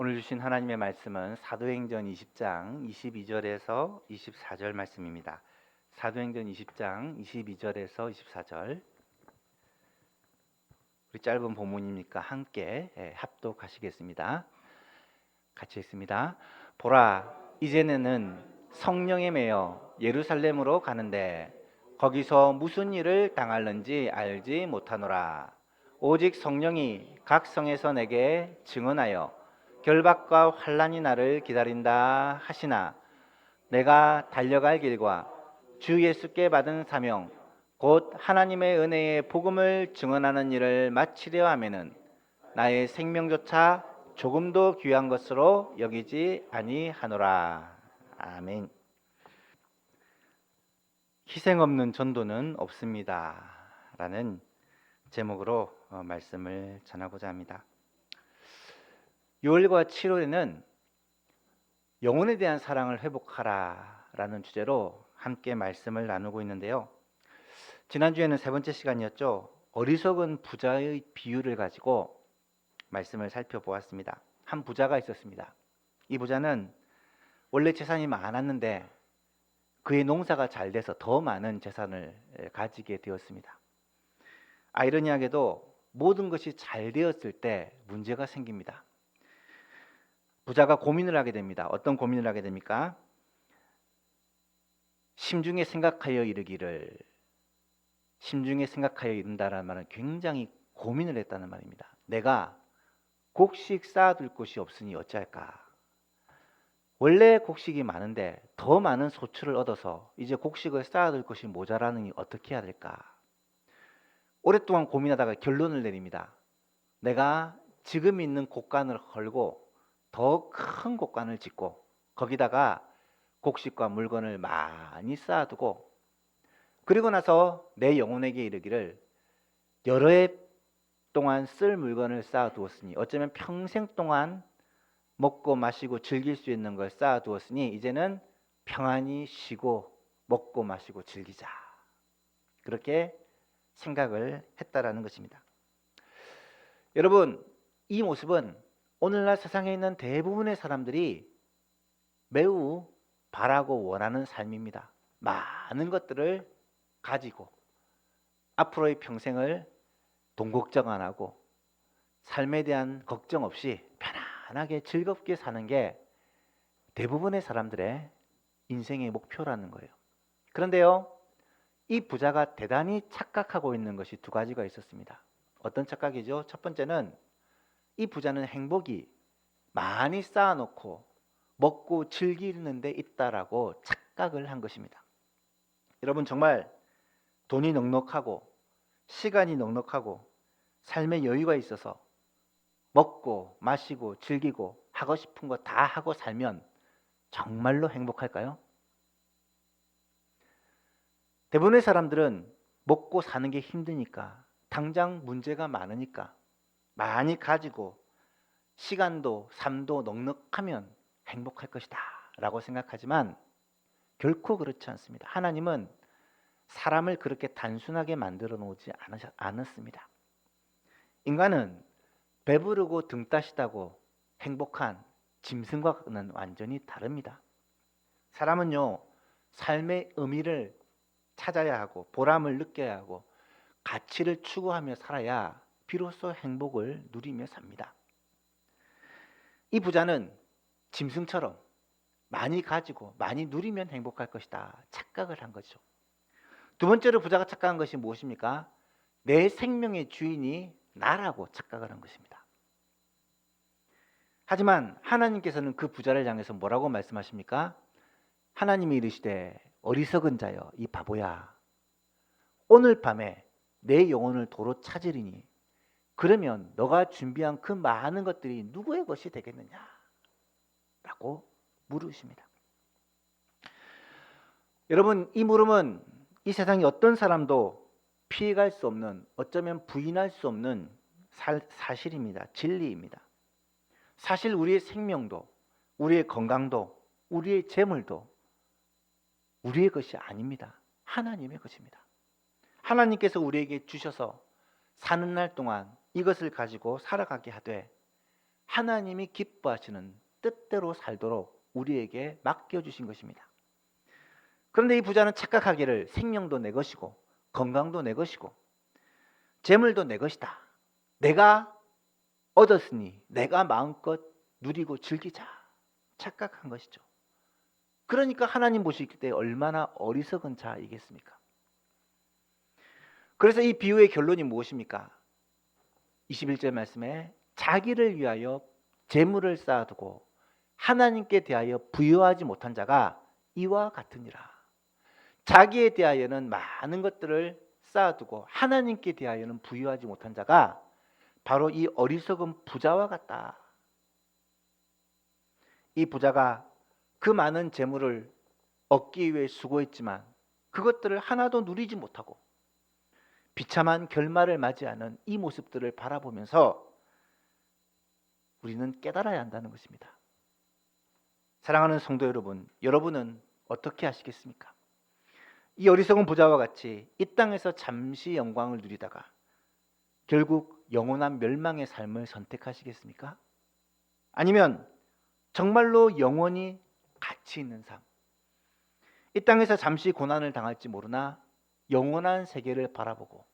오늘 주신 하나님의 말씀은 사도행전 20장 22절에서 24절 말씀입니다. 사도행전 20장 22절에서 24절. 우리 짧은 본문이니까 함께 합독하시겠습니다. 같이 읽습니다. 보라, 이제는 성령에 매여 예루살렘으로 가는데 거기서 무슨 일을 당할는지 알지 못하노라. 오직 성령이 각 성에서 내게 증언하여 결박과 환난이 나를 기다린다 하시나 내가 달려갈 길과 주 예수께 받은 사명 곧 하나님의 은혜의 복음을 증언하는 일을 마치려 하면은 나의 생명조차 조금도 귀한 것으로 여기지 아니하노라. 아멘. 희생 없는 전도는 없습니다. 라는 제목으로 말씀을 전하고자 합니다. 6월과 7월에는 영혼에 대한 사랑을 회복하라 라는 주제로 함께 말씀을 나누고 있는데요. 지난주에는 세 번째 시간이었죠. 어리석은 부자의 비유를 가지고 말씀을 살펴보았습니다. 한 부자가 있었습니다. 이 부자는 원래 재산이 많았는데 그의 농사가 잘 돼서 더 많은 재산을 가지게 되었습니다. 아이러니하게도 모든 것이 잘 되었을 때 문제가 생깁니다. 부자가 고민을 하게 됩니다. 어떤 고민을 하게 됩니까? 심중에 생각하여 이르기를, 심중에 생각하여 이른다라는 말은 굉장히 고민을 했다는 말입니다. 내가 곡식 쌓아둘 곳이 없으니 어찌할까? 원래 곡식이 많은데 더 많은 소출을 얻어서 이제 곡식을 쌓아둘 곳이 모자라느니 어떻게 해야 될까? 오랫동안 고민하다가 결론을 내립니다. 내가 지금 있는 곳간을 헐고 더 큰 곳간을 짓고 거기다가 곡식과 물건을 많이 쌓아두고 그리고 나서 내 영혼에게 이르기를 여러 해 동안 쓸 물건을 쌓아두었으니 어쩌면 평생 동안 먹고 마시고 즐길 수 있는 걸 쌓아두었으니 이제는 평안히 쉬고 먹고 마시고 즐기자. 그렇게 생각을 했다라는 것입니다. 여러분, 이 모습은 오늘날 세상에 있는 대부분의 사람들이 매우 바라고 원하는 삶입니다. 많은 것들을 가지고 앞으로의 평생을 돈 걱정 안 하고 삶에 대한 걱정 없이 편안하게 즐겁게 사는 게 대부분의 사람들의 인생의 목표라는 거예요. 그런데요, 이 부자가 대단히 착각하고 있는 것이 두 가지가 있었습니다. 어떤 착각이죠? 첫 번째는 이 부자는 행복이 많이 쌓아놓고 먹고 즐기는 데 있다라고 착각을 한 것입니다. 여러분, 정말 돈이 넉넉하고 시간이 넉넉하고 삶의 여유가 있어서 먹고 마시고 즐기고 하고 싶은 거 다 하고 살면 정말로 행복할까요? 대부분의 사람들은 먹고 사는 게 힘드니까 당장 문제가 많으니까 많이 가지고 시간도 삶도 넉넉하면 행복할 것이다 라고 생각하지만 결코 그렇지 않습니다. 하나님은 사람을 그렇게 단순하게 만들어 놓지 않았습니다. 인간은 배부르고 등 따시다고 행복한 짐승과는 완전히 다릅니다. 사람은요, 삶의 의미를 찾아야 하고 보람을 느껴야 하고 가치를 추구하며 살아야 비로소 행복을 누리며 삽니다. 이 부자는 짐승처럼 많이 가지고 많이 누리면 행복할 것이다 착각을 한 거죠. 두 번째로 부자가 착각한 것이 무엇입니까? 내 생명의 주인이 나라고 착각을 한 것입니다. 하지만 하나님께서는 그 부자를 향해서 뭐라고 말씀하십니까? 하나님이 이르시되 어리석은 자여 이 바보야, 오늘 밤에 내 영혼을 도로 찾으리니 그러면 너가 준비한 그 많은 것들이 누구의 것이 되겠느냐? 라고 물으십니다. 여러분, 이 물음은 이 세상의 어떤 사람도 피해갈 수 없는, 어쩌면 부인할 수 없는 사실입니다. 진리입니다. 사실 우리의 생명도, 우리의 건강도, 우리의 재물도 우리의 것이 아닙니다. 하나님의 것입니다. 하나님께서 우리에게 주셔서 사는 날 동안 이것을 가지고 살아가게 하되 하나님이 기뻐하시는 뜻대로 살도록 우리에게 맡겨주신 것입니다. 그런데 이 부자는 착각하기를 생명도 내 것이고 건강도 내 것이고 재물도 내 것이다. 내가 얻었으니 내가 마음껏 누리고 즐기자. 착각한 것이죠. 그러니까 하나님 보실 때 얼마나 어리석은 자이겠습니까? 그래서 이 비유의 결론이 무엇입니까? 21절 말씀에 자기를 위하여 재물을 쌓아두고 하나님께 대하여 부여하지 못한 자가 이와 같으니라. 자기에 대하여는 많은 것들을 쌓아두고 하나님께 대하여는 부여하지 못한 자가 바로 이 어리석은 부자와 같다. 이 부자가 그 많은 재물을 얻기 위해 수고했지만 그것들을 하나도 누리지 못하고 비참한 결말을 맞이하는 이 모습들을 바라보면서 우리는 깨달아야 한다는 것입니다. 사랑하는 성도 여러분, 여러분은 어떻게 하시겠습니까? 이 어리석은 부자와 같이 이 땅에서 잠시 영광을 누리다가 결국 영원한 멸망의 삶을 선택하시겠습니까? 아니면 정말로 영원히 가치 있는 삶, 이 땅에서 잠시 고난을 당할지 모르나 영원한 세계를 바라보고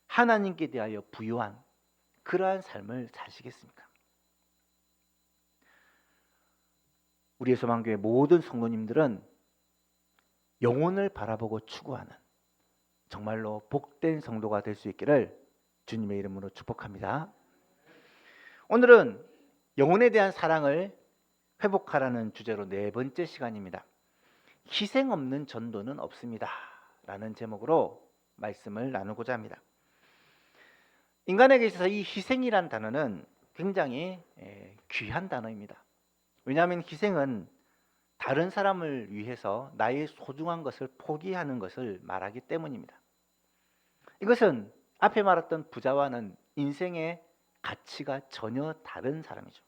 하나님께 대하여 부유한 그러한 삶을 사시겠습니까? 우리의 소망교회 모든 성도님들은 영혼을 바라보고 추구하는 정말로 복된 성도가 될 수 있기를 주님의 이름으로 축복합니다. 오늘은 영혼에 대한 사랑을 회복하라는 주제로 네 번째 시간입니다. 희생 없는 전도는 없습니다 라는 제목으로 말씀을 나누고자 합니다. 인간에게 있어서 이 희생이란 단어는 굉장히 귀한 단어입니다. 왜냐하면 희생은 다른 사람을 위해서 나의 소중한 것을 포기하는 것을 말하기 때문입니다. 이것은 앞에 말했던 부자와는 인생의 가치가 전혀 다른 사람이죠.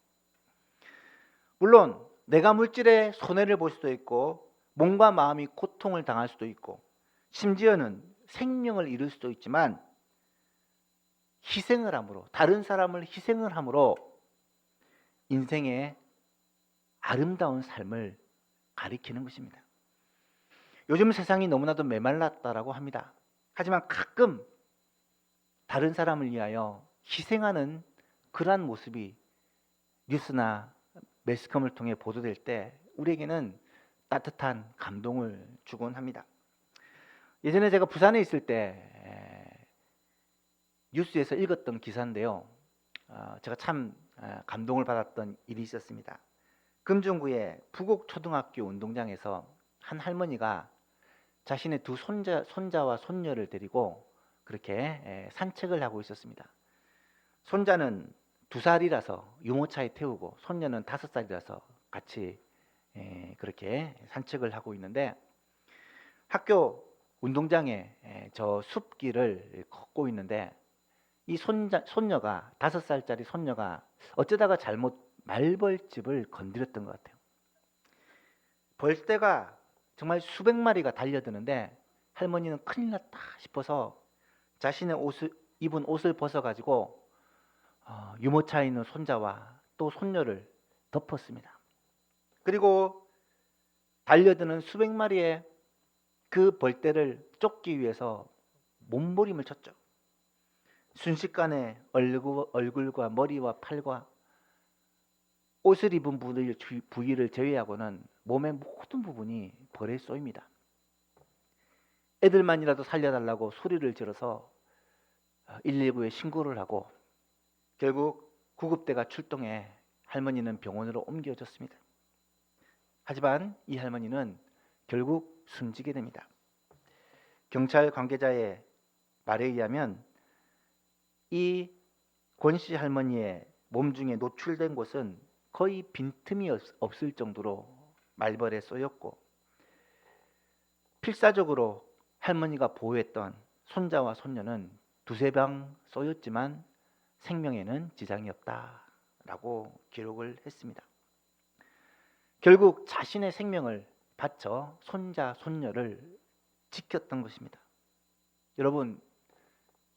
물론 내가 물질에 손해를 볼 수도 있고 몸과 마음이 고통을 당할 수도 있고 심지어는 생명을 잃을 수도 있지만 희생을 함으로, 다른 사람을 희생을 함으로 인생의 아름다운 삶을 가리키는 것입니다. 요즘 세상이 너무나도 메말랐다라고 합니다. 하지만 가끔 다른 사람을 위하여 희생하는 그러한 모습이 뉴스나 매스컴을 통해 보도될 때 우리에게는 따뜻한 감동을 주곤 합니다. 예전에 제가 부산에 있을 때 뉴스에서 읽었던 기사인데요. 제가 참 감동을 받았던 일이 있었습니다. 금중구의 부곡초등학교 운동장에서 한 할머니가 자신의 두 손자와 손녀를 데리고 그렇게 산책을 하고 있었습니다. 손자는 2살이라서 유모차에 태우고 손녀는 5살이라서 같이 그렇게 산책을 하고 있는데 학교 운동장에 저 숲길을 걷고 있는데 이 손녀가 5살짜리 손녀가 어쩌다가 잘못 말벌집을 건드렸던 것 같아요. 벌떼가 정말 수백 마리가 달려드는데 할머니는 큰일 났다 싶어서 자신의 입은 옷을 벗어가지고 유모차에 있는 손자와 또 손녀를 덮었습니다. 그리고 달려드는 수백 마리의 그 벌떼를 쫓기 위해서 몸부림을 쳤죠. 순식간에 얼굴과 머리와 팔과 옷을 입은 부위를 제외하고는 몸의 모든 부분이 벌에 쏘입니다. 애들만이라도 살려달라고 소리를 질러서 119에 신고를 하고 결국 구급대가 출동해 할머니는 병원으로 옮겨졌습니다. 하지만 이 할머니는 결국 숨지게 됩니다. 경찰 관계자의 말에 의하면 이 권씨 할머니의 몸 중에 노출된 곳은 거의 빈틈이 없을 정도로 말벌에 쏘였고 필사적으로 할머니가 보호했던 손자와 손녀는 2-3방 쏘였지만 생명에는 지장이 없다라고 기록을 했습니다. 결국 자신의 생명을 바쳐 손자, 손녀를 지켰던 것입니다. 여러분,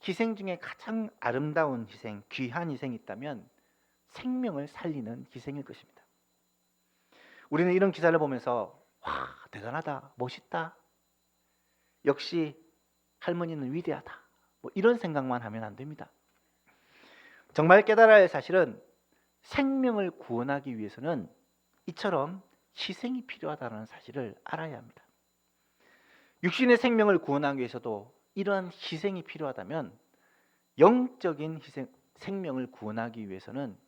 희생 중에 가장 아름다운 희생, 귀한 희생이 있다면 생명을 살리는 희생일 것입니다. 우리는 이런 기사를 보면서 와, 대단하다, 멋있다, 역시 할머니는 위대하다, 뭐 이런 생각만 하면 안 됩니다. 정말 깨달아야 할 사실은 생명을 구원하기 위해서는 이처럼 희생이 필요하다는 사실을 알아야 합니다. 육신의 생명을 구원하기 위해서도 이러한 희생이 필요하다면 영적인 생명을 구원하기 위해서는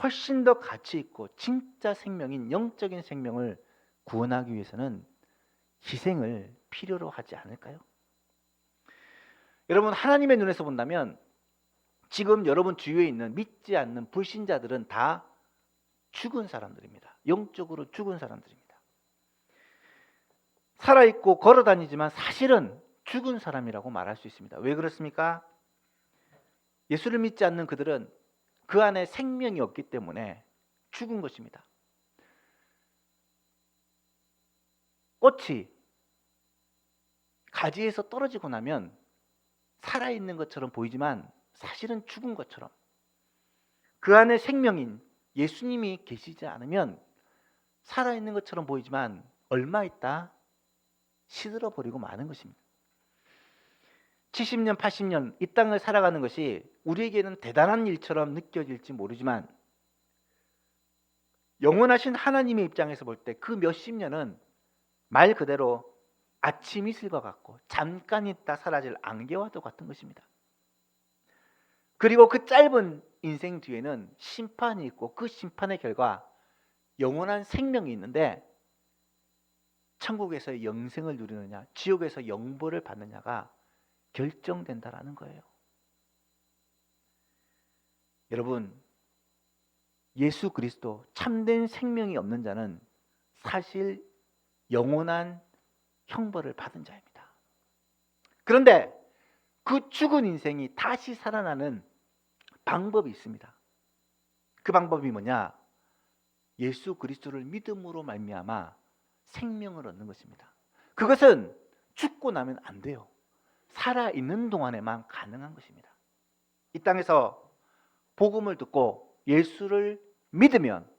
훨씬 더 가치 있고 진짜 생명인 영적인 생명을 구원하기 위해서는 희생을 필요로 하지 않을까요? 여러분, 하나님의 눈에서 본다면 지금 여러분 주위에 있는 믿지 않는 불신자들은 다 죽은 사람들입니다. 영적으로 죽은 사람들입니다. 살아있고 걸어다니지만 사실은 죽은 사람이라고 말할 수 있습니다. 왜 그렇습니까? 예수를 믿지 않는 그들은 그 안에 생명이 없기 때문에 죽은 것입니다. 꽃이 가지에서 떨어지고 나면 살아있는 것처럼 보이지만 사실은 죽은 것처럼, 그 안에 생명인 예수님이 계시지 않으면 살아있는 것처럼 보이지만 얼마 있다 시들어 버리고 마는 것입니다. 70년, 80년 이 땅을 살아가는 것이 우리에게는 대단한 일처럼 느껴질지 모르지만 영원하신 하나님의 입장에서 볼 때 그 몇십 년은 말 그대로 아침 이슬과 같고 잠깐 있다 사라질 안개와도 같은 것입니다. 그리고 그 짧은 인생 뒤에는 심판이 있고 그 심판의 결과 영원한 생명이 있는데 천국에서 영생을 누리느냐 지옥에서 영벌을 받느냐가 결정된다라는 거예요. 여러분, 예수 그리스도 참된 생명이 없는 자는 사실 영원한 형벌을 받은 자입니다. 그런데 그 죽은 인생이 다시 살아나는 방법이 있습니다. 그 방법이 뭐냐? 예수 그리스도를 믿음으로 말미암아 생명을 얻는 것입니다. 그것은 죽고 나면 안 돼요. 살아있는 동안에만 가능한 것입니다. 이 땅에서 복음을 듣고 예수를 믿으면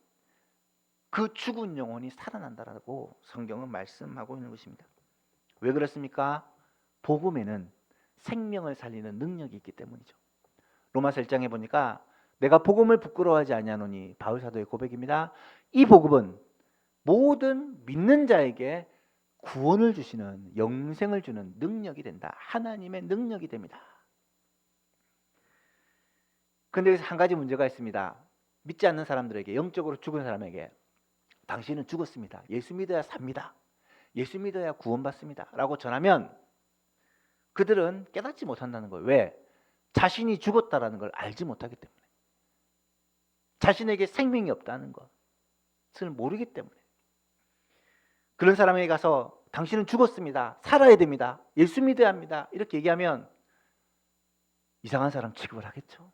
그 죽은 영혼이 살아난다라고 성경은 말씀하고 있는 것입니다. 왜 그렇습니까? 복음에는 생명을 살리는 능력이 있기 때문이죠. 로마서 1장에 보니까 내가 복음을 부끄러워하지 아니하노니, 바울 사도의 고백입니다. 이 복음은 모든 믿는 자에게 구원을 주시는, 영생을 주는 능력이 된다. 하나님의 능력이 됩니다. 그런데 여기서 한 가지 문제가 있습니다. 믿지 않는 사람들에게, 영적으로 죽은 사람에게 당신은 죽었습니다, 예수 믿어야 삽니다, 예수 믿어야 구원받습니다 라고 전하면 그들은 깨닫지 못한다는 거예요. 왜? 자신이 죽었다라는 걸 알지 못하기 때문에, 자신에게 생명이 없다는 것을 모르기 때문에. 그런 사람에게 가서 당신은 죽었습니다, 살아야 됩니다, 예수 믿어야 합니다 이렇게 얘기하면 이상한 사람 취급을 하겠죠.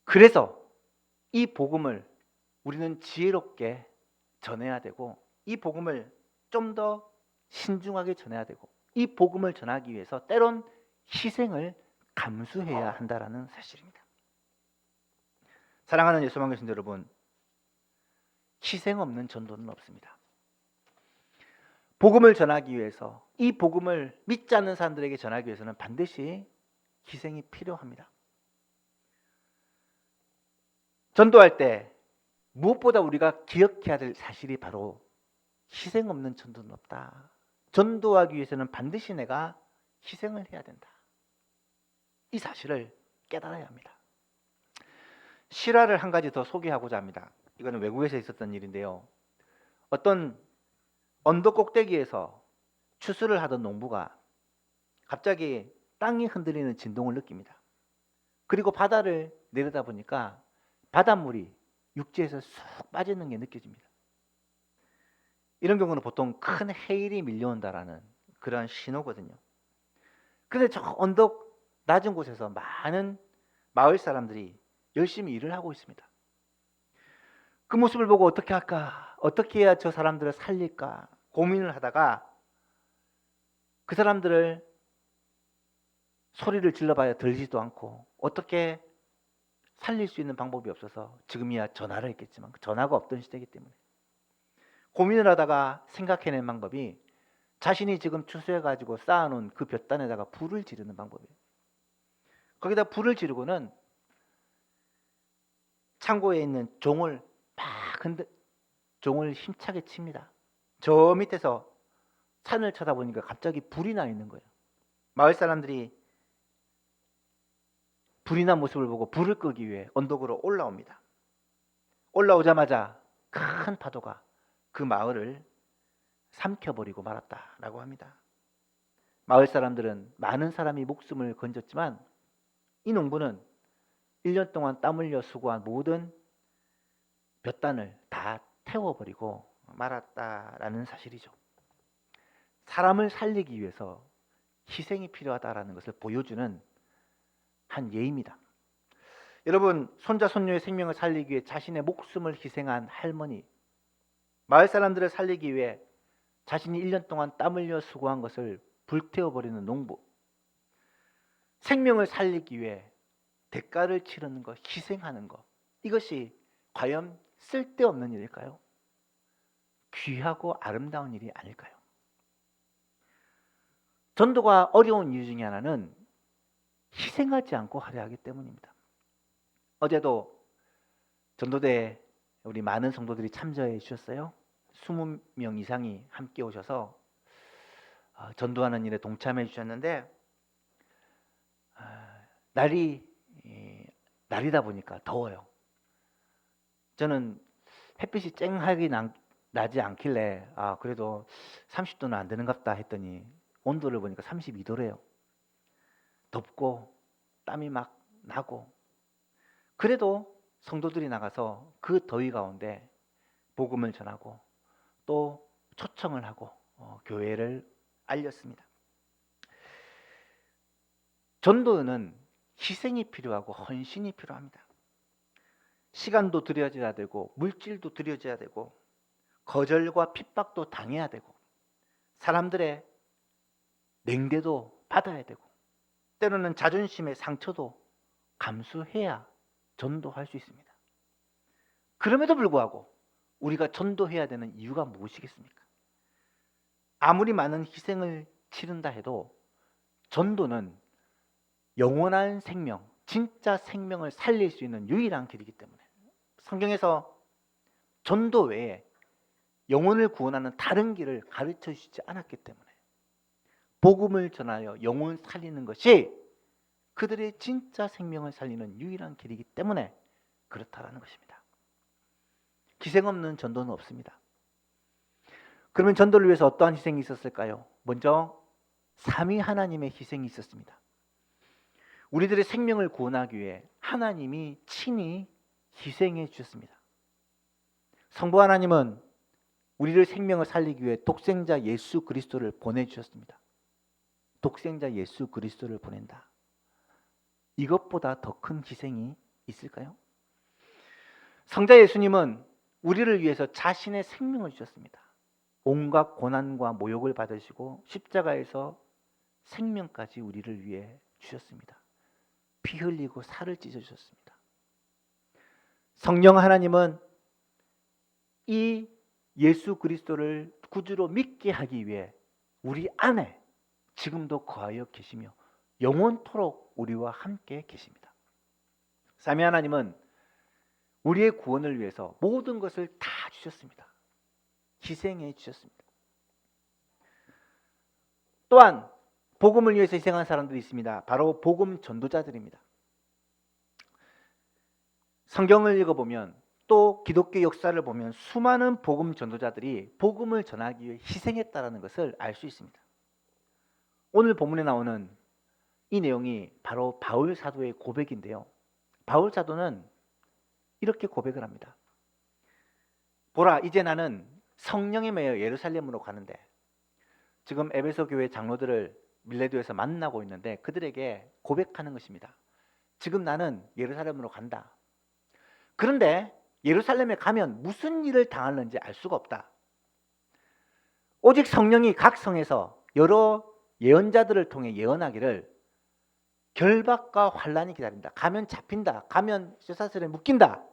그래서 이 복음을 우리는 지혜롭게 전해야 되고, 이 복음을 좀 더 신중하게 전해야 되고, 이 복음을 전하기 위해서 때론 희생을 감수해야 한다라는 사실입니다. 사랑하는 예수만 교신 여러분, 희생 없는 전도는 없습니다. 복음을 전하기 위해서, 이 복음을 믿지 않는 사람들에게 전하기 위해서는 반드시 희생이 필요합니다. 전도할 때 무엇보다 우리가 기억해야 될 사실이 바로 희생 없는 전도는 없다. 전도하기 위해서는 반드시 내가 희생을 해야 된다. 이 사실을 깨달아야 합니다. 실화를 한 가지 더 소개하고자 합니다. 이거는 외국에서 있었던 일인데요. 어떤 언덕 꼭대기에서 추수를 하던 농부가 갑자기 땅이 흔들리는 진동을 느낍니다. 그리고 바다를 내려다보니까 바닷물이 육지에서 쑥 빠지는 게 느껴집니다. 이런 경우는 보통 큰 해일이 밀려온다라는 그런 신호거든요. 그런데 저 언덕 낮은 곳에서 많은 마을 사람들이 열심히 일을 하고 있습니다. 그 모습을 보고 어떻게 할까, 어떻게 해야 저 사람들을 살릴까 고민을 하다가 그 사람들을 소리를 질러봐야 들리지도 않고 어떻게 살릴 수 있는 방법이 없어서 지금이야 전화를 했겠지만 전화가 없던 시대이기 때문에 고민을 하다가 생각해낸 방법이 자신이 지금 추수해가지고 쌓아놓은 그 볕단에다가 불을 지르는 방법이에요. 거기다 불을 지르고는 창고에 있는 종을 종을 힘차게 칩니다. 저 밑에서 산을 쳐다보니까 갑자기 불이 나 있는 거예요. 마을 사람들이 불이 난 모습을 보고 불을 끄기 위해 언덕으로 올라옵니다. 올라오자마자 큰 파도가 그 마을을 삼켜버리고 말았다라고 합니다. 마을 사람들은 많은 사람이 목숨을 건졌지만 이 농부는 1년 동안 땀 흘려 수고한 모든 볕단을 다 태워버리고 말았다라는 사실이죠. 사람을 살리기 위해서 희생이 필요하다라는 것을 보여주는 한 예입니다. 여러분, 손자 손녀의 생명을 살리기 위해 자신의 목숨을 희생한 할머니, 마을 사람들을 살리기 위해 자신이 1년 동안 땀 흘려 수고한 것을 불태워버리는 농부, 생명을 살리기 위해 대가를 치르는 것, 희생하는 것, 이것이 과연 쓸데없는 일일까요? 귀하고 아름다운 일이 아닐까요? 전도가 어려운 이유 중에 하나는 희생하지 않고 하려 하기 때문입니다. 어제도 전도대에 우리 많은 성도들이 참여해 주셨어요. 20명 이상이 함께 오셔서 전도하는 일에 동참해 주셨는데 날이다 보니까 더워요. 저는 햇빛이 쨍하게 나지 않길래 그래도 30도는 안 되는갑다 했더니 온도를 보니까 32도래요. 덥고 땀이 막 나고, 그래도 성도들이 나가서 그 더위 가운데 복음을 전하고 또 초청을 하고 교회를 알렸습니다. 전도는 희생이 필요하고 헌신이 필요합니다. 시간도 들여져야 되고 물질도 들여져야 되고 거절과 핍박도 당해야 되고 사람들의 냉대도 받아야 되고 때로는 자존심의 상처도 감수해야 전도할 수 있습니다. 그럼에도 불구하고 우리가 전도해야 되는 이유가 무엇이겠습니까? 아무리 많은 희생을 치른다 해도 전도는 영원한 생명, 진짜 생명을 살릴 수 있는 유일한 길이기 때문에 성경에서 전도 외에 영혼을 구원하는 다른 길을 가르쳐 주시지 않았기 때문에 복음을 전하여 영혼 살리는 것이 그들의 진짜 생명을 살리는 유일한 길이기 때문에 그렇다라는 것입니다. 희생 없는 전도는 없습니다. 그러면 전도를 위해서 어떠한 희생이 있었을까요? 먼저 삼위 하나님의 희생이 있었습니다. 우리들의 생명을 구원하기 위해 하나님이 친히 희생해 주셨습니다. 성부 하나님은 우리를 생명을 살리기 위해 독생자 예수 그리스도를 보내주셨습니다. 독생자 예수 그리스도를 보낸다. 이것보다 더 큰 희생이 있을까요? 성자 예수님은 우리를 위해서 자신의 생명을 주셨습니다. 온갖 고난과 모욕을 받으시고 십자가에서 생명까지 우리를 위해 주셨습니다. 피 흘리고 살을 찢어주셨습니다. 성령 하나님은 이 예수 그리스도를 구주로 믿게 하기 위해 우리 안에 지금도 거하여 계시며 영원토록 우리와 함께 계십니다. 삼위 하나님은 우리의 구원을 위해서 모든 것을 다 주셨습니다. 희생해 주셨습니다. 또한 복음을 위해서 희생한 사람들이 있습니다. 바로 복음 전도자들입니다. 성경을 읽어보면 또 기독교 역사를 보면 수많은 복음 전도자들이 복음을 전하기 위해 희생했다는 것을 알 수 있습니다. 오늘 본문에 나오는 이 내용이 바로 바울 사도의 고백인데요. 바울 사도는 이렇게 고백을 합니다. 보라, 이제 나는 성령에 매여 예루살렘으로 가는데, 지금 에베소 교회 장로들을 밀레도에서 만나고 있는데 그들에게 고백하는 것입니다. 지금 나는 예루살렘으로 간다. 그런데 예루살렘에 가면 무슨 일을 당하는지 알 수가 없다. 오직 성령이 각 성에서 여러 예언자들을 통해 예언하기를 결박과 환란이 기다린다. 가면 잡힌다. 가면 쇠사슬에 묶인다.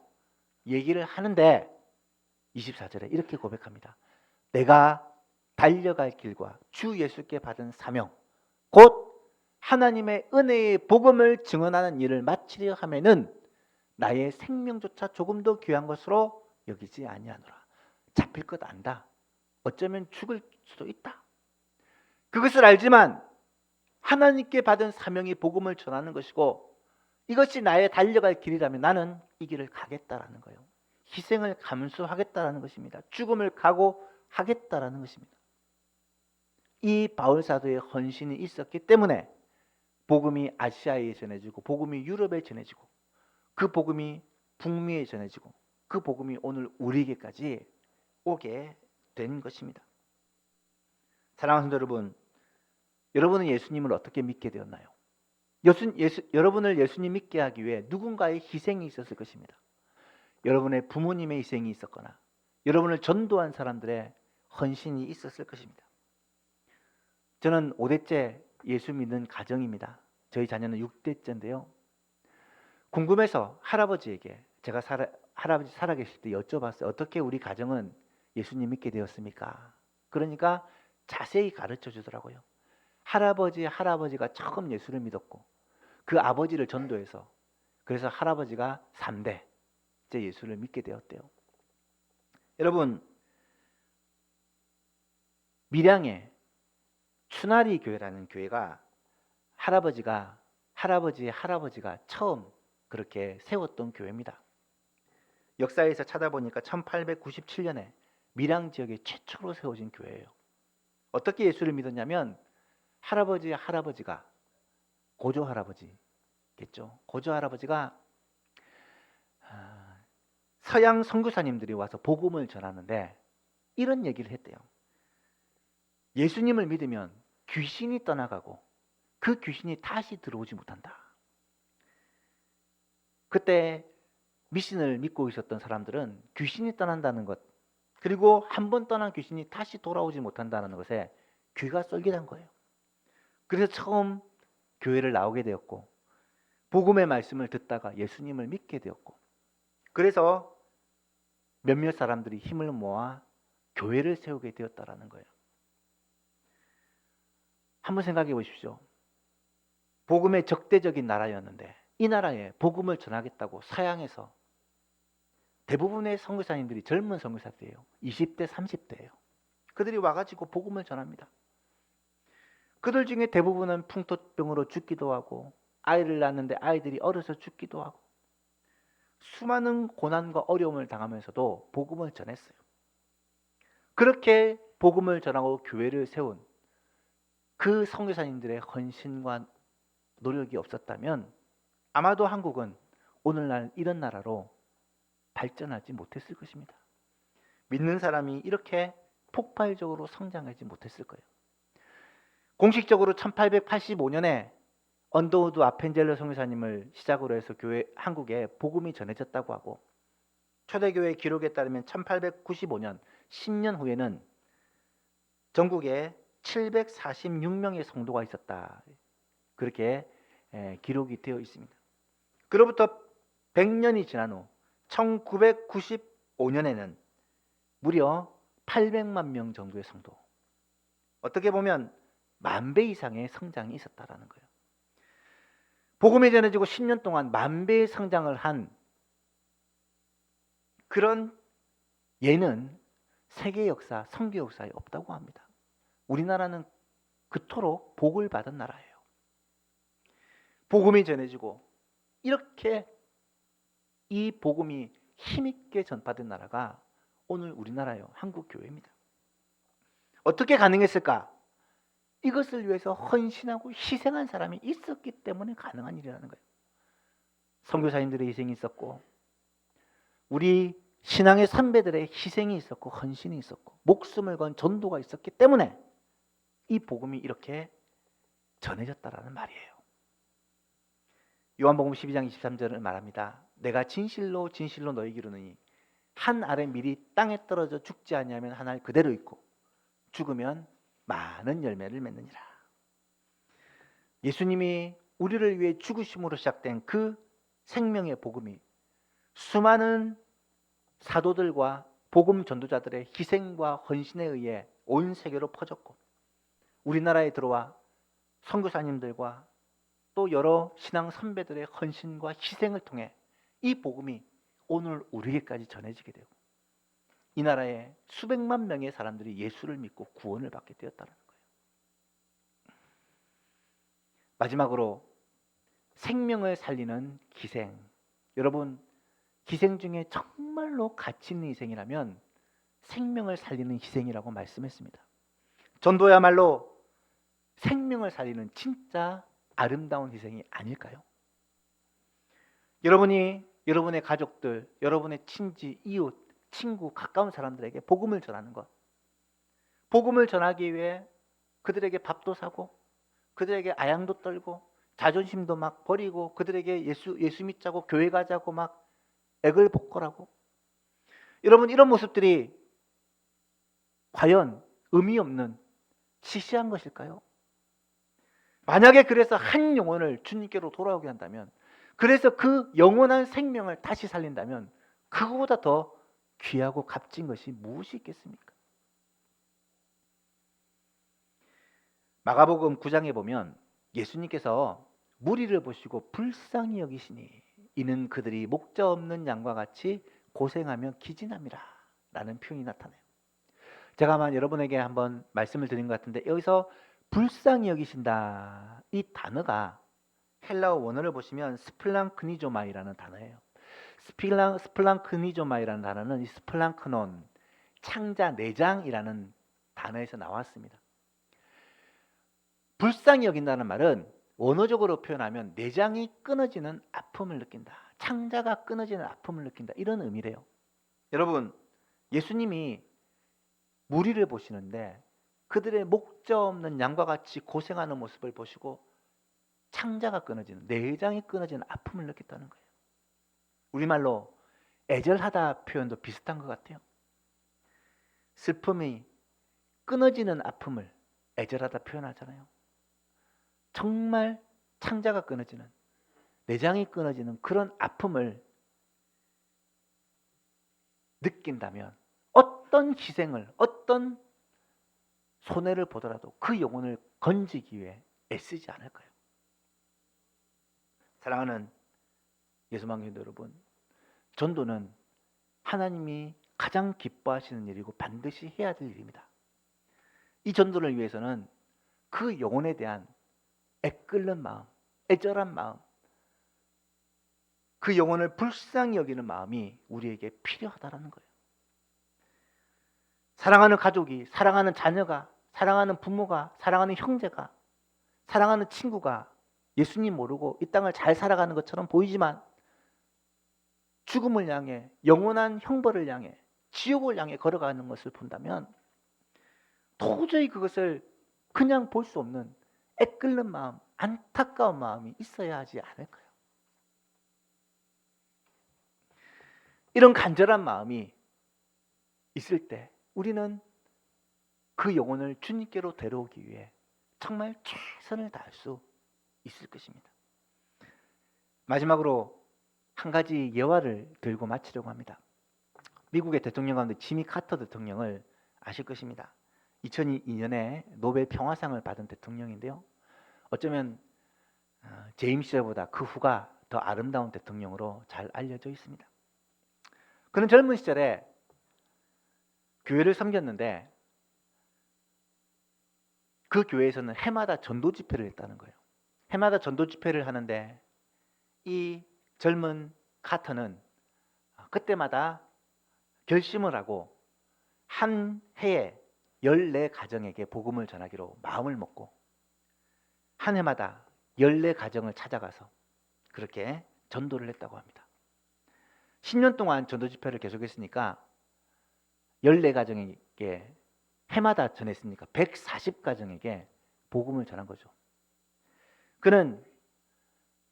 얘기를 하는데 24절에 이렇게 고백합니다. 내가 달려갈 길과 주 예수께 받은 사명 곧 하나님의 은혜의 복음을 증언하는 일을 마치려 하면은 나의 생명조차 조금도 귀한 것으로 여기지 아니하노라. 잡힐 것 안다. 어쩌면 죽을 수도 있다. 그것을 알지만 하나님께 받은 사명이 복음을 전하는 것이고 이것이 나의 달려갈 길이라면 나는 이 길을 가겠다라는 거예요. 희생을 감수하겠다라는 것입니다. 죽음을 각오하겠다라는 것입니다. 이 바울 사도의 헌신이 있었기 때문에 복음이 아시아에 전해지고 복음이 유럽에 전해지고 그 복음이 북미에 전해지고 그 복음이 오늘 우리에게까지 오게 된 것입니다. 사랑하는 성도 여러분, 여러분은 예수님을 어떻게 믿게 되었나요? 여러분을 예수님 믿게 하기 위해 누군가의 희생이 있었을 것입니다. 여러분의 부모님의 희생이 있었거나 여러분을 전도한 사람들의 헌신이 있었을 것입니다. 저는 5대째 예수 믿는 가정입니다. 저희 자녀는 6대째인데요. 궁금해서 할아버지에게 제가 할아버지 살아계실 때 여쭤봤어요. 어떻게 우리 가정은 예수님 믿게 되었습니까? 그러니까 자세히 가르쳐 주더라고요. 할아버지가 처음 예수를 믿었고 그 아버지를 전도해서 그래서 할아버지가 3대 이제 예수를 믿게 되었대요. 여러분, 밀양에 추나리 교회라는 교회가 할아버지의 할아버지가 처음 그렇게 세웠던 교회입니다. 역사에서 찾아보니까 1897년에 밀양 지역에 최초로 세워진 교회예요. 어떻게 예수를 믿었냐면 할아버지가 고조 할아버지겠죠. 고조 할아버지가 서양 선교사님들이 와서 복음을 전하는데 이런 얘기를 했대요. 예수님을 믿으면 귀신이 떠나가고 그 귀신이 다시 들어오지 못한다. 그때 미신을 믿고 있었던 사람들은 귀신이 떠난다는 것 그리고 한 번 떠난 귀신이 다시 돌아오지 못한다는 것에 귀가 쏠깃한 거예요. 그래서 처음 교회를 나오게 되었고 복음의 말씀을 듣다가 예수님을 믿게 되었고 그래서 몇몇 사람들이 힘을 모아 교회를 세우게 되었다라는 거예요. 한번 생각해 보십시오. 복음의 적대적인 나라였는데 이 나라에 복음을 전하겠다고 서양에서 대부분의 선교사님들이 젊은 선교사들이에요. 20대, 30대예요. 그들이 와가지고 복음을 전합니다. 그들 중에 대부분은 풍토병으로 죽기도 하고 아이를 낳았는데 아이들이 어려서 죽기도 하고 수많은 고난과 어려움을 당하면서도 복음을 전했어요. 그렇게 복음을 전하고 교회를 세운 그 선교사님들의 헌신과 노력이 없었다면 아마도 한국은 오늘날 이런 나라로 발전하지 못했을 것입니다. 믿는 사람이 이렇게 폭발적으로 성장하지 못했을 거예요. 공식적으로 1885년에 언더우드 아펜젤러 선교사님을 시작으로 해서 한국에 복음이 전해졌다고 하고 초대교회 기록에 따르면 1895년 10년 후에는 전국에 746명의 성도가 있었다. 그렇게 기록이 되어 있습니다. 그로부터 100년이 지난 후 1995년에는 무려 800만 명 정도의 성도, 어떻게 보면 10,000배 이상의 성장이 있었다라는 거예요. 복음이 전해지고 10년 동안 10,000배의 성장을 한 그런 예는 세계 역사, 선교 역사에 없다고 합니다. 우리나라는 그토록 복을 받은 나라예요. 복음이 전해지고 이렇게 이 복음이 힘있게 전파된 나라가 오늘 우리나라예요. 한국교회입니다. 어떻게 가능했을까? 이것을 위해서 헌신하고 희생한 사람이 있었기 때문에 가능한 일이라는 거예요. 선교사님들의 희생이 있었고 우리 신앙의 선배들의 희생이 있었고 헌신이 있었고 목숨을 건 전도가 있었기 때문에 이 복음이 이렇게 전해졌다라는 말이에요. 요한복음 12장 23절을 말합니다. 내가 진실로 진실로 너희에게 이르노니 한 알의 밀이 땅에 떨어져 죽지 아니하면 한 알 그대로 있고 죽으면 많은 열매를 맺느니라. 예수님이 우리를 위해 죽으심으로 시작된 그 생명의 복음이 수많은 사도들과 복음 전도자들의 희생과 헌신에 의해 온 세계로 퍼졌고, 우리나라에 들어와 선교사님들과 또 여러 신앙 선배들의 헌신과 희생을 통해 이 복음이 오늘 우리에게까지 전해지게 되고, 이 나라에 수백만 명의 사람들이 예수를 믿고 구원을 받게 되었다는 거예요. 마지막으로 생명을 살리는 희생. 여러분, 희생 중에 정말로 가치 있는 희생이라면 생명을 살리는 희생이라고 말씀했습니다. 전도야말로 생명을 살리는 진짜 아름다운 희생이 아닐까요? 여러분이 여러분의 가족들, 여러분의 친지, 이웃, 친구, 가까운 사람들에게 복음을 전하는 것, 복음을 전하기 위해 그들에게 밥도 사고 그들에게 아양도 떨고 자존심도 막 버리고 그들에게 예수 믿자고 교회 가자고 막 액을 복걸하고, 여러분, 이런 모습들이 과연 의미 없는 시시한 것일까요? 만약에 그래서 한 영혼을 주님께로 돌아오게 한다면, 그래서 그 영원한 생명을 다시 살린다면 그거보다 더 귀하고 값진 것이 무엇이 있겠습니까? 마가복음 9장에 보면 예수님께서 무리를 보시고 불쌍히 여기시니 이는 그들이 목자 없는 양과 같이 고생하며 기진함이라 라는 표현이 나타나요. 제가 아마 여러분에게 한번 말씀을 드린 것 같은데, 여기서 불쌍히 여기신다, 이 단어가 헬라어 원어를 보시면 스플랑크니조마이라는 단어예요. 스플랑크니조마이라는 단어는 이 스플랑크논, 창자 내장이라는 단어에서 나왔습니다. 불쌍히 여긴다는 말은 원어적으로 표현하면 내장이 끊어지는 아픔을 느낀다, 창자가 끊어지는 아픔을 느낀다, 이런 의미래요. 여러분, 예수님이 무리를 보시는데 그들의 목자 없는 양과 같이 고생하는 모습을 보시고 창자가 끊어지는, 내장이 끊어지는 아픔을 느꼈다는 거예요. 우리말로 애절하다 표현도 비슷한 것 같아요. 슬픔이 끊어지는 아픔을 애절하다 표현하잖아요. 정말 창자가 끊어지는, 내장이 끊어지는 그런 아픔을 느낀다면 어떤 희생을, 어떤 손해를 보더라도 그 영혼을 건지기 위해 애쓰지 않을까요? 사랑하는 예수망교회 여러분, 전도는 하나님이 가장 기뻐하시는 일이고 반드시 해야 될 일입니다. 이 전도를 위해서는 그 영혼에 대한 애끓는 마음, 애절한 마음, 그 영혼을 불쌍히 여기는 마음이 우리에게 필요하다는 거예요. 사랑하는 가족이, 사랑하는 자녀가, 사랑하는 부모가, 사랑하는 형제가, 사랑하는 친구가 예수님 모르고 이 땅을 잘 살아가는 것처럼 보이지만 죽음을 향해, 영원한 형벌을 향해, 지옥을 향해 걸어가는 것을 본다면 도저히 그것을 그냥 볼 수 없는 애끓는 마음, 안타까운 마음이 있어야 하지 않을까요? 이런 간절한 마음이 있을 때 우리는 그 영혼을 주님께로 데려오기 위해 정말 최선을 다할 수 있을 것입니다. 마지막으로 한 가지 예화를 들고 마치려고 합니다. 미국의 대통령 가운데 지미 카터 대통령을 아실 것입니다. 2002년에 노벨 평화상을 받은 대통령인데요. 어쩌면 재임 시절보다 그 후가 더 아름다운 대통령으로 잘 알려져 있습니다. 그는 젊은 시절에 교회를 섬겼는데 그 교회에서는 해마다 전도 집회를 했다는 거예요. 해마다 전도 집회를 하는데 이 젊은 카터는 그때마다 결심을 하고 한 해에 14가정에게 복음을 전하기로 마음을 먹고 한 해마다 14가정을 찾아가서 그렇게 전도를 했다고 합니다. 10년 동안 전도 집회를 계속했으니까 14가정에게 해마다 전했으니까 140가정에게 복음을 전한 거죠. 그는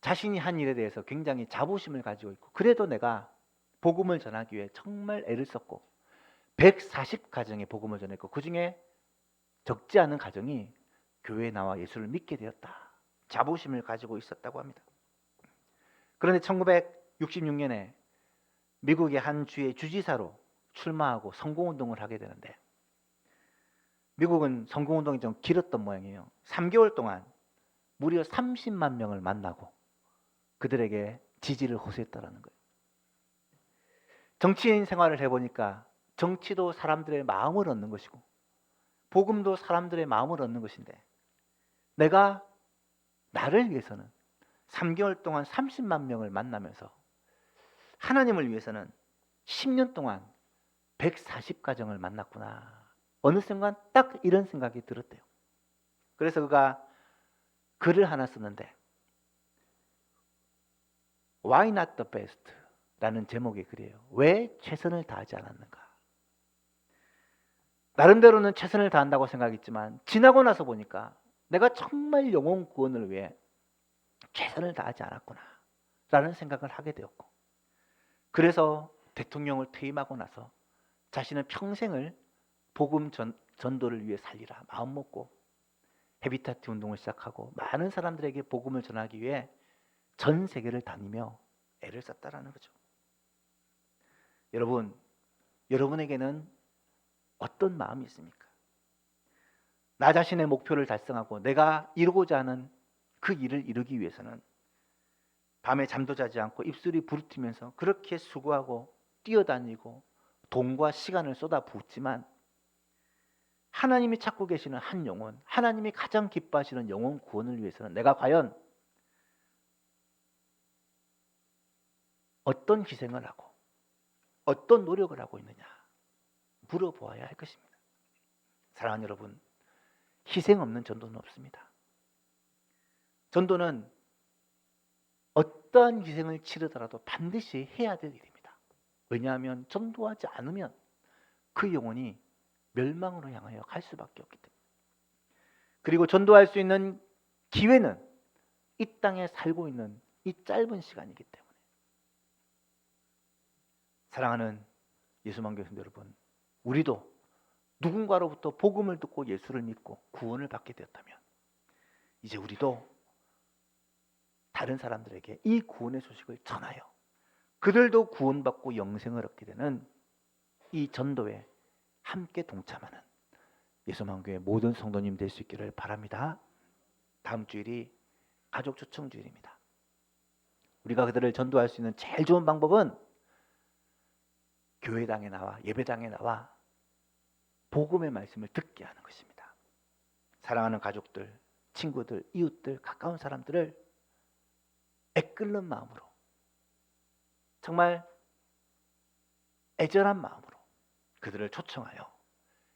자신이 한 일에 대해서 굉장히 자부심을 가지고 있고, 그래도 내가 복음을 전하기 위해 정말 애를 썼고 140가정에 복음을 전했고 그 중에 적지 않은 가정이 교회에 나와 예수를 믿게 되었다, 자부심을 가지고 있었다고 합니다. 그런데 1966년에 미국의 한 주의 주지사로 출마하고 선거운동을 하게 되는데, 미국은 선거운동이 좀 길었던 모양이에요. 3개월 동안 무려 30만 명을 만나고 그들에게 지지를 호소했다라는 거예요. 정치인 생활을 해보니까 정치도 사람들의 마음을 얻는 것이고 복음도 사람들의 마음을 얻는 것인데, 내가 나를 위해서는 3개월 동안 30만 명을 만나면서 하나님을 위해서는 10년 동안 140가정을 만났구나. 어느 순간 딱 이런 생각이 들었대요. 그래서 그가 글을 하나 썼는데, Why not the best? 라는 제목의 글이에요. 왜 최선을 다하지 않았는가? 나름대로는 최선을 다한다고 생각했지만 지나고 나서 보니까 내가 정말 영혼 구원을 위해 최선을 다하지 않았구나 라는 생각을 하게 되었고, 그래서 대통령을 퇴임하고 나서 자신은 평생을 복음 전도를 위해 살리라 마음 먹고 헤비타티 운동을 시작하고 많은 사람들에게 복음을 전하기 위해 전 세계를 다니며 애를 썼다라는 거죠. 여러분, 여러분에게는 어떤 마음이 있습니까? 나 자신의 목표를 달성하고 내가 이루고자 하는 그 일을 이루기 위해서는 밤에 잠도 자지 않고 입술이 부르트면서 그렇게 수고하고 뛰어다니고 돈과 시간을 쏟아붓지만, 하나님이 찾고 계시는 한 영혼, 하나님이 가장 기뻐하시는 영혼 구원을 위해서는 내가 과연 어떤 희생을 하고 어떤 노력을 하고 있느냐 물어보아야 할 것입니다. 사랑하는 여러분, 희생 없는 전도는 없습니다. 전도는 어떠한 희생을 치르더라도 반드시 해야 될 일입니다. 왜냐하면 전도하지 않으면 그 영혼이 멸망으로 향하여 갈 수밖에 없기 때문에. 그리고 전도할 수 있는 기회는 이 땅에 살고 있는 이 짧은 시간이기 때문에. 사랑하는 예수만교 성도 여러분, 우리도 누군가로부터 복음을 듣고 예수를 믿고 구원을 받게 되었다면 이제 우리도 다른 사람들에게 이 구원의 소식을 전하여 그들도 구원받고 영생을 얻게 되는 이 전도에 함께 동참하는 예수만교회 모든 성도님 될 수 있기를 바랍니다. 다음 주일이 가족 초청 주일입니다. 우리가 그들을 전도할 수 있는 제일 좋은 방법은 교회당에 나와 예배당에 나와 복음의 말씀을 듣게 하는 것입니다. 사랑하는 가족들, 친구들, 이웃들, 가까운 사람들을 애끓는 마음으로, 정말 애절한 마음으로 그들을 초청하여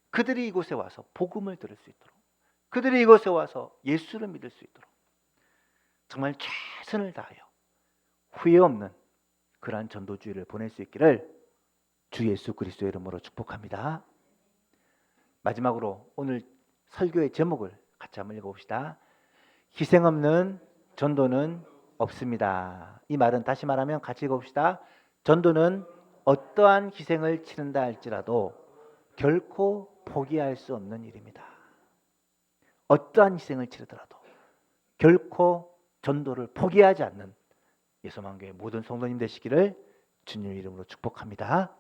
그들이 이곳에 와서 복음을 들을 수 있도록, 그들이 이곳에 와서 예수를 믿을 수 있도록 정말 최선을 다하여 후회 없는 그러한 전도주의를 보낼 수 있기를 주 예수 그리스도의 이름으로 축복합니다. 마지막으로 오늘 설교의 제목을 같이 한번 읽어봅시다. 희생 없는 전도는 없습니다. 이 말은 다시 말하면 같이 읽어봅시다. 전도는 어떠한 희생을 치른다 할지라도 결코 포기할 수 없는 일입니다. 어떠한 희생을 치르더라도 결코 전도를 포기하지 않는 예수만교회 모든 성도님 되시기를 주님 이름으로 축복합니다.